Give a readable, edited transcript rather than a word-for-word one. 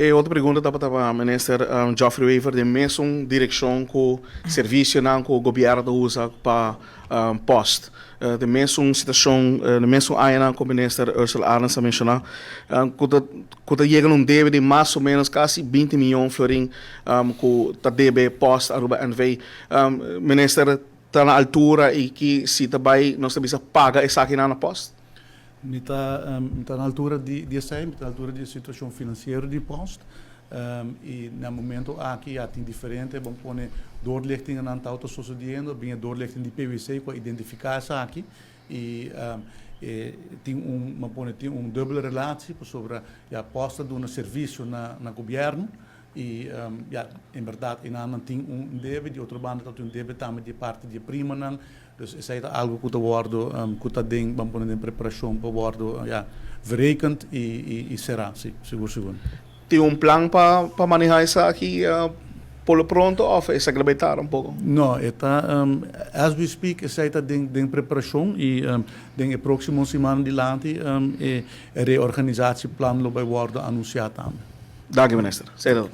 E outra pergunta para o ministro Geoffrey Weaver, de mesma direção que o serviço que o governo usa para post. De mesma situação, de mesma área que o ministro Ursula Arens mencionou, que chega num débito de mais ou menos quase 20 milhões de florins que deve post Aruba NV. Ministro, está na altura e que se também nós também paga essa aqui na post? Está na altura de sair, está na altura da situação financeira de post. E no momento aqui tem diferente, vamos pôr doorlichting aan auto sucedendo, bem doorlichting de PVC para identificar essa aqui e tem dupla relação sobre a posta de um serviço na governo e em verdade tem débito de outro bando tem débito também de parte de prima não. Dus is het algo que está worden, que está ding, vamos pôr em preparação para worden, verrekend e será, sim, seguro. Tem plano para manejar isso aqui por pronto ou é agregar pouco? Não, está, as we speak, está em preparação e em próxima semana de lante a reorganizatie plan vai worden anunciado também. Dank u minister. Sei dat.